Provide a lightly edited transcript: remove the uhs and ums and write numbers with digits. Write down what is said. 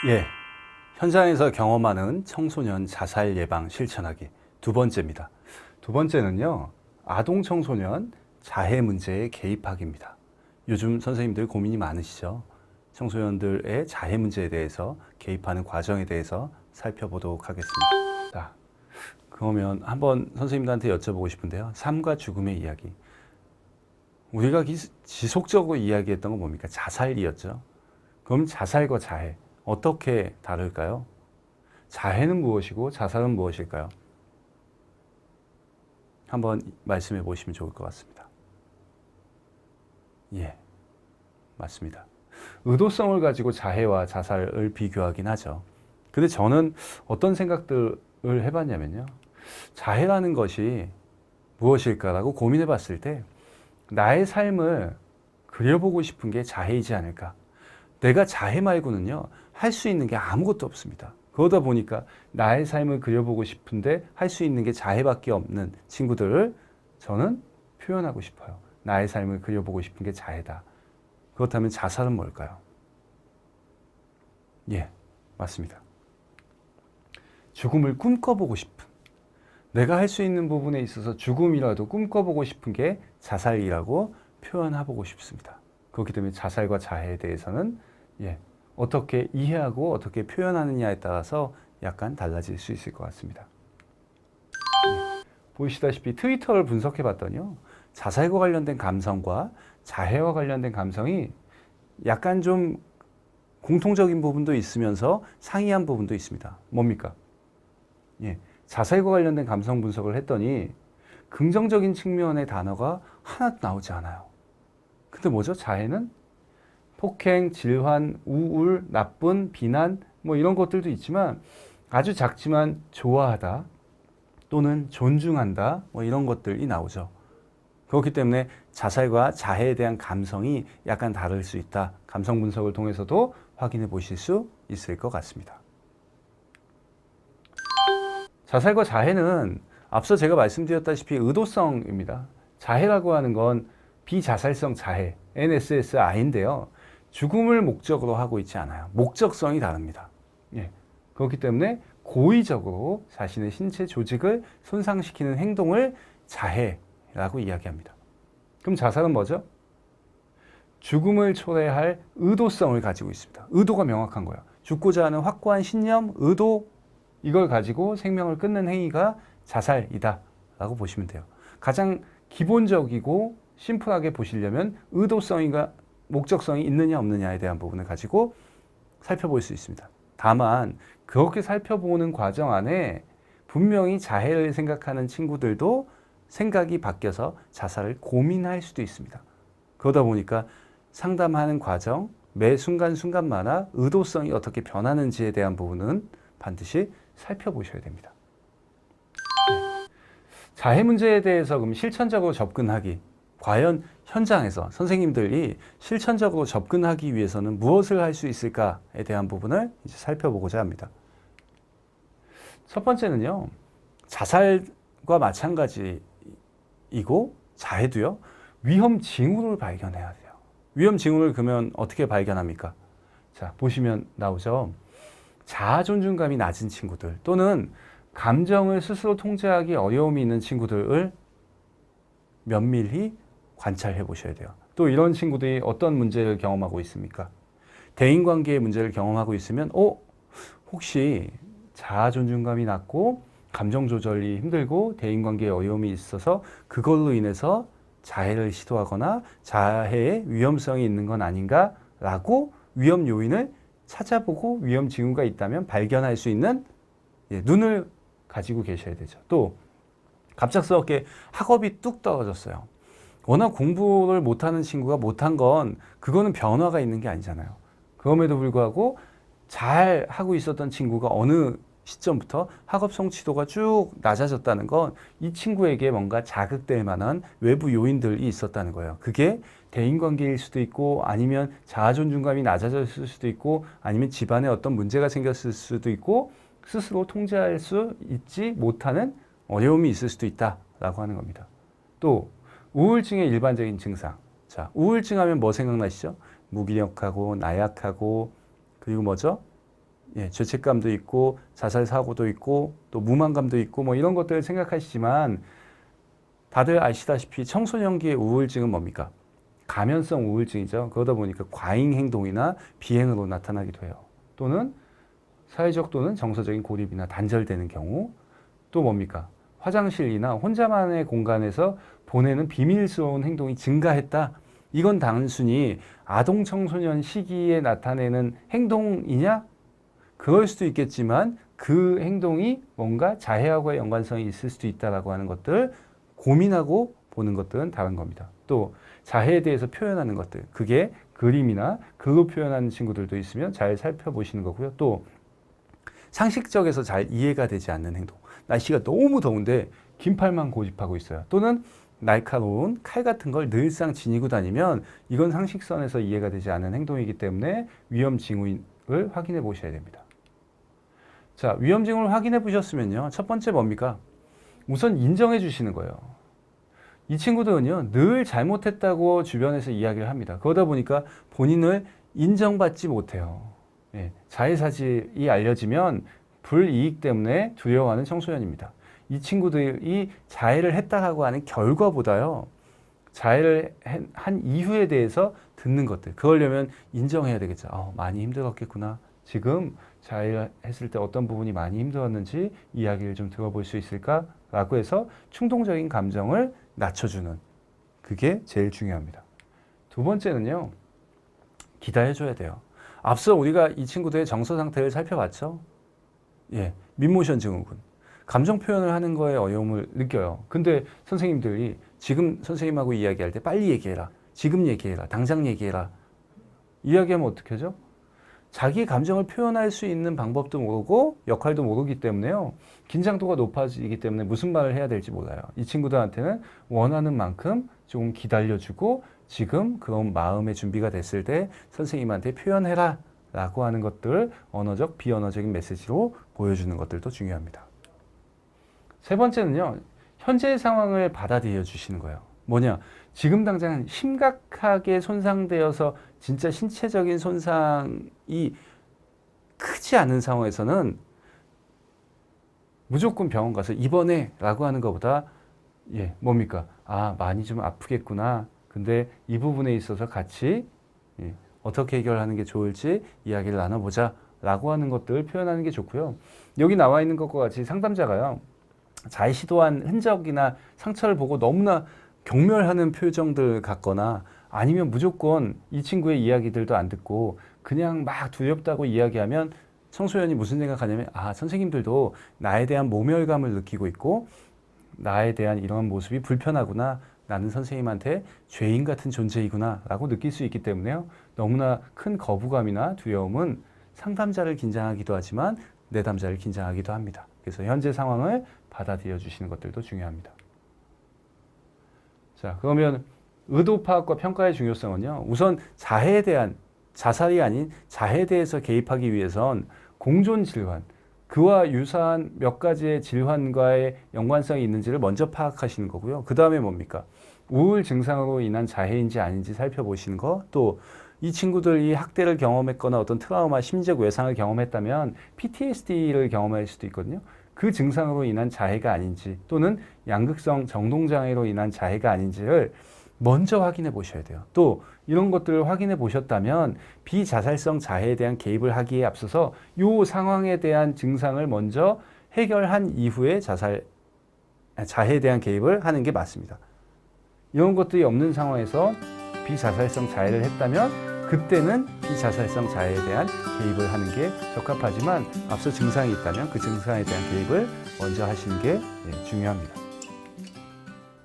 예, 현장에서 경험하는 청소년 자살 예방 실천하기 두 번째입니다. 두 번째는요, 아동 청소년 자해 문제에 개입하기입니다. 요즘 선생님들 고민이 많으시죠? 청소년들의 자해 문제에 대해서 개입하는 과정에 대해서 살펴보도록 하겠습니다. 자, 그러면 한번 선생님들한테 여쭤보고 싶은데요. 삶과 죽음의 이야기. 우리가 지속적으로 이야기했던 건 뭡니까? 자살이었죠. 그럼 자살과 자해, 어떻게 다를까요? 자해는 무엇이고 자살은 무엇일까요? 한번 말씀해 보시면 좋을 것 같습니다. 예, 맞습니다. 의도성을 가지고 자해와 자살을 비교하긴 하죠. 근데 저는 어떤 생각들을 해봤냐면요. 자해라는 것이 무엇일까라고 고민해 봤을 때 나의 삶을 그려보고 싶은 게 자해이지 않을까. 내가 자해 말고는요, 할 수 있는 게 아무것도 없습니다. 그러다 보니까 나의 삶을 그려보고 싶은데 할 수 있는 게 자해밖에 없는 친구들을 저는 표현하고 싶어요. 나의 삶을 그려보고 싶은 게 자해다. 그렇다면 자살은 뭘까요? 예, 맞습니다. 죽음을 꿈꿔보고 싶은, 내가 할 수 있는 부분에 있어서 죽음이라도 꿈꿔보고 싶은 게 자살이라고 표현해보고 싶습니다. 그렇기 때문에 자살과 자해에 대해서는 어떻게 이해하고 어떻게 표현하느냐에 따라서 약간 달라질 수 있을 것 같습니다. 보시다시피 트위터를 분석해 봤더니요. 자살과 관련된 감성과 자해와 관련된 감성이 약간 좀 공통적인 부분도 있으면서 상이한 부분도 있습니다. 뭡니까? 자살과 관련된 감성 분석을 했더니 긍정적인 측면의 단어가 하나도 나오지 않아요. 근데 뭐죠? 자해는 폭행, 질환, 우울, 나쁜, 비난 뭐 이런 것들도 있지만 아주 작지만 좋아하다 또는 존중한다 뭐 이런 것들이 나오죠. 그렇기 때문에 자살과 자해에 대한 감성이 약간 다를 수 있다. 감성 분석을 통해서도 확인해 보실 수 있을 것 같습니다. 자살과 자해는 앞서 제가 말씀드렸다시피 의도성입니다. 자해라고 하는 건 비자살성 자해, NSSI인데요. 죽음을 목적으로 하고 있지 않아요. 목적성이 다릅니다. 그렇기 때문에 고의적으로 자신의 신체 조직을 손상시키는 행동을 자해라고 이야기합니다. 그럼 자살은 뭐죠? 죽음을 초래할 의도성을 가지고 있습니다. 의도가 명확한 거예요. 죽고자 하는 확고한 신념, 의도, 이걸 가지고 생명을 끊는 행위가 자살이다 라고 보시면 돼요. 가장 기본적이고 심플하게 보시려면 의도성이가 목적성이 있느냐 없느냐에 대한 부분을 가지고 살펴볼 수 있습니다. 다만 그렇게 살펴보는 과정 안에 분명히 자해를 생각하는 친구들도 생각이 바뀌어서 자살을 고민할 수도 있습니다. 그러다 보니까 상담하는 과정, 매 순간순간마다 의도성이 어떻게 변하는지에 대한 부분은 반드시 살펴보셔야 됩니다. 자해 문제에 대해서 그럼 실천적으로 접근하기, 과연 현장에서 선생님들이 실천적으로 접근하기 위해서는 무엇을 할 수 있을까에 대한 부분을 이제 살펴보고자 합니다. 첫 번째는요, 자살과 마찬가지이고 자해도요, 위험 징후를 발견해야 돼요. 위험 징후를 그러면 어떻게 발견합니까? 자, 보시면 나오죠. 자아 존중감이 낮은 친구들 또는 감정을 스스로 통제하기 어려움이 있는 친구들을 면밀히 관찰해 보셔야 돼요. 또 이런 친구들이 어떤 문제를 경험하고 있습니까? 대인관계의 문제를 경험하고 있으면 혹시 자아 존중감이 낮고 감정 조절이 힘들고 대인관계에 어려움이 있어서 그걸로 인해서 자해를 시도하거나 자해의 위험성이 있는 건 아닌가라고 위험 요인을 찾아보고 위험 징후가 있다면 발견할 수 있는 눈을 가지고 계셔야 되죠. 또 갑작스럽게 학업이 뚝 떨어졌어요. 워낙 공부를 못하는 친구가 못한 건 그거는 변화가 있는 게 아니잖아요. 그럼에도 불구하고 잘 하고 있었던 친구가 어느 시점부터 학업 성취도가 쭉 낮아졌다는 건 이 친구에게 뭔가 자극될 만한 외부 요인들이 있었다는 거예요. 그게 대인관계일 수도 있고 아니면 자아 존중감이 낮아졌을 수도 있고 아니면 집안에 어떤 문제가 생겼을 수도 있고 스스로 통제할 수 있지 못하는 어려움이 있을 수도 있다라고 하는 겁니다. 또 우울증의 일반적인 증상. 자, 우울증 하면 뭐 생각나시죠? 무기력하고 나약하고 그리고 뭐죠? 죄책감도 있고 자살 사고도 있고 또 무만감도 있고 뭐 이런 것들을 생각하시지만 다들 아시다시피 청소년기의 우울증은 뭡니까? 가면성 우울증이죠. 그러다 보니까 과잉 행동이나 비행으로 나타나기도 해요. 또는 사회적 또는 정서적인 고립이나 단절되는 경우, 또 뭡니까? 화장실이나 혼자만의 공간에서 보내는 비밀스러운 행동이 증가했다. 이건 단순히 아동 청소년 시기에 나타내는 행동이냐? 그럴 수도 있겠지만 그 행동이 뭔가 자해하고의 연관성이 있을 수도 있다라고 하는 것들 고민하고 보는 것들은 다른 겁니다. 또 자해에 대해서 표현하는 것들, 그게 그림이나 글로 표현하는 친구들도 있으면 잘 살펴보시는 거고요. 또 상식적에서 잘 이해가 되지 않는 행동, 날씨가 너무 더운데 긴팔만 고집하고 있어요. 또는 날카로운 칼 같은 걸 늘상 지니고 다니면 이건 상식선에서 이해가 되지 않는 행동이기 때문에 위험 징후를 확인해 보셔야 됩니다. 자, 위험 징후를 확인해 보셨으면요. 첫 번째 뭡니까? 우선 인정해 주시는 거예요. 이 친구들은요, 늘 잘못했다고 주변에서 이야기를 합니다. 그러다 보니까 본인을 인정받지 못해요. 자해 사실이 알려지면 불이익 때문에 두려워하는 청소년입니다. 이 친구들이 자해를 했다라고 하는 결과보다요, 자해를 한 이후에 대해서 듣는 것들, 그러려면 인정해야 되겠죠. 많이 힘들었겠구나. 지금 자해를 했을 때 어떤 부분이 많이 힘들었는지 이야기를 좀 들어볼 수 있을까? 라고 해서 충동적인 감정을 낮춰주는, 그게 제일 중요합니다. 두 번째는요, 기다려줘야 돼요. 앞서 우리가 이 친구들의 정서 상태를 살펴봤죠. 민모션 증후군. 감정 표현을 하는 거에 어려움을 느껴요. 근데 선생님들이 지금 선생님하고 이야기할 때 빨리 얘기해라. 지금 얘기해라. 당장 얘기해라. 이야기하면 어떻게 하죠? 자기 감정을 표현할 수 있는 방법도 모르고 역할도 모르기 때문에요. 긴장도가 높아지기 때문에 무슨 말을 해야 될지 몰라요. 이 친구들한테는 원하는 만큼 조금 기다려주고 지금 그런 마음의 준비가 됐을 때 선생님한테 표현해라 라고 하는 것들, 언어적, 비언어적인 메시지로 보여주는 것들도 중요합니다. 세 번째는요, 현재의 상황을 받아들여 주시는 거예요. 뭐냐? 지금 당장 심각하게 손상되어서 진짜 신체적인 손상이 크지 않은 상황에서는 무조건 병원 가서 입원해 라고 하는 것보다 뭡니까? 많이 좀 아프겠구나. 근데 이 부분에 있어서 같이 어떻게 해결하는 게 좋을지 이야기를 나눠보자 라고 하는 것들을 표현하는 게 좋고요. 여기 나와 있는 것과 같이 상담자가요, 자해 시도한 흔적이나 상처를 보고 너무나 경멸하는 표정들 같거나 아니면 무조건 이 친구의 이야기들도 안 듣고 그냥 막 두렵다고 이야기하면 청소년이 무슨 생각하냐면 선생님들도 나에 대한 모멸감을 느끼고 있고 나에 대한 이런 모습이 불편하구나, 나는 선생님한테 죄인 같은 존재이구나 라고 느낄 수 있기 때문에요, 너무나 큰 거부감이나 두려움은 상담자를 긴장하기도 하지만 내담자를 긴장하기도 합니다. 그래서 현재 상황을 받아들여 주시는 것들도 중요합니다. 자, 그러면 의도 파악과 평가의 중요성은요, 우선 자해에 대한, 자살이 아닌 자해에 대해서 개입하기 위해선 공존 질환, 그와 유사한 몇 가지의 질환과의 연관성이 있는지를 먼저 파악하시는 거고요. 그 다음에 뭡니까? 우울 증상으로 인한 자해인지 아닌지 살펴보시는 거, 또 이 친구들이 학대를 경험했거나 어떤 트라우마, 심리적 외상을 경험했다면 PTSD를 경험할 수도 있거든요. 그 증상으로 인한 자해가 아닌지 또는 양극성 정동장애로 인한 자해가 아닌지를 먼저 확인해 보셔야 돼요. 또 이런 것들을 확인해 보셨다면 비자살성 자해에 대한 개입을 하기에 앞서서 이 상황에 대한 증상을 먼저 해결한 이후에 자해에 대한 개입을 하는 게 맞습니다. 이런 것들이 없는 상황에서 비자살성 자해를 했다면 그때는 비자살성 자해에 대한 개입을 하는 게 적합하지만 앞서 증상이 있다면 그 증상에 대한 개입을 먼저 하시는 게 중요합니다.